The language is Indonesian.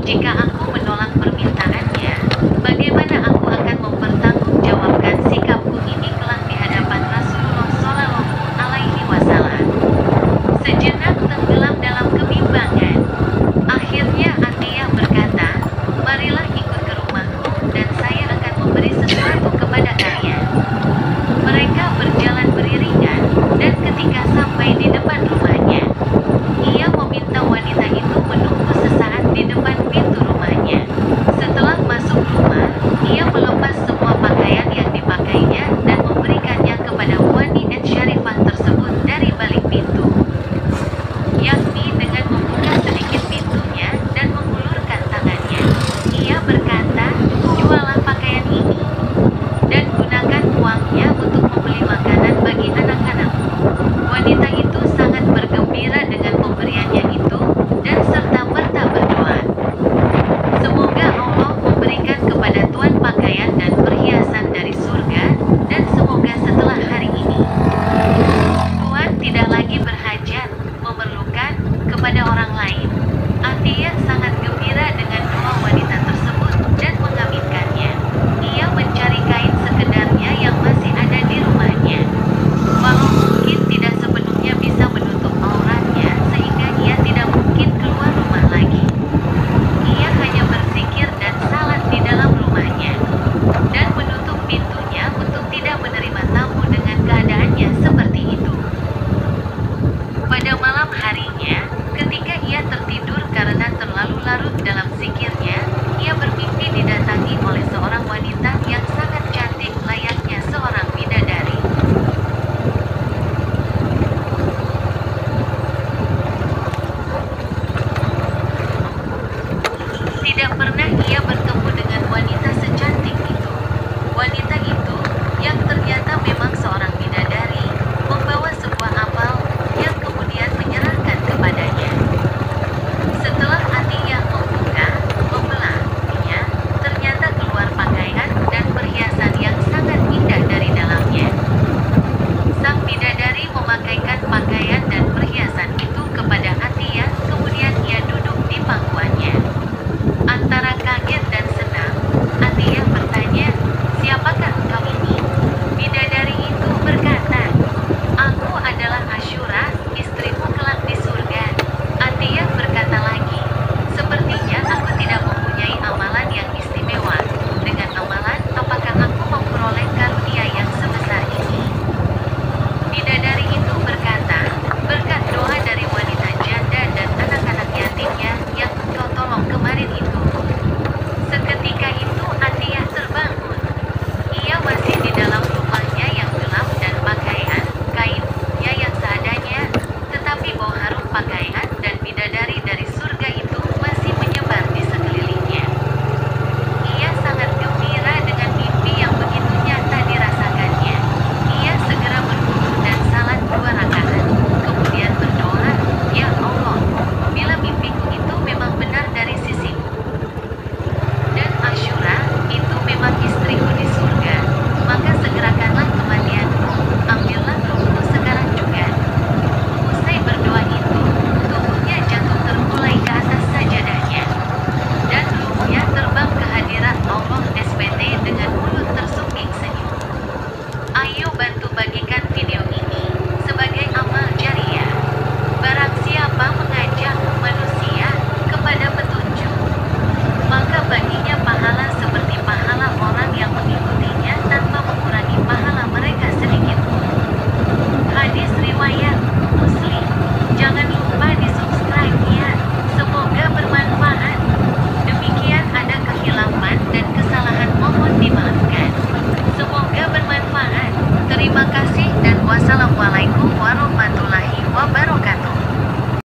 Jika aku menolak permintaannya, bagaimana aku akan mempertanggungjawabkan sikapku ini kelak di hadapan Rasulullah Shallallahu Alaihi Wasallam? Sejenak tenggelam dalam kebimbangan. Akhirnya Atiyah berkata, marilah ikut ke rumahku dan saya akan memberi sesuatu kepada kalian. Mereka berjalan beriringan, dan ketika sampai di depan rumahnya, ia meminta wanita itu menunggu sesaat di depan pintu rumahnya. Setelah masuk rumah, ia melepas semua pakaian yang dipakainya dan memberikannya kepada wanita syarifah tersebut dari balik pintu, yakni dengan membuka sedikit pintunya dan mengulurkan tangannya. Ia berkata, jualah pakaian ini, dan gunakan uangnya untuk membeli makanan bagi anak-anakmu. Wanita itu sangat bergembira dengan pemberiannya itu, dan serta-merta berdoa, semoga Allah memberikan kepada tuan pakaian dan perhiasan dari surga, dan semoga setelah hari ini, tuan tidak lagi berhajat, memerlukan, kepada orang lain. Atiyah sangat gembira dengan doa wanita tersebut, dan mengaminkannya. Ia mencari kain sekedarnya yang masih ada di rumahnya. Walau mungkin tidak sepenuhnya bisa menutup auratnya sehingga ia tidak mungkin keluar rumah lagi. Ia hanya berzikir dan salat di dalam rumahnya, dan menutup pintunya untuk tidak menerima tamu dengan keadaannya seperti itu. Pada malam harinya, ketika ia tertidur karena terlalu larut dalam zikirnya, ia bermimpi didatangi oleh seorang wanita yang sangat cantik layaknya seorang bidadari. Tidak pernah ia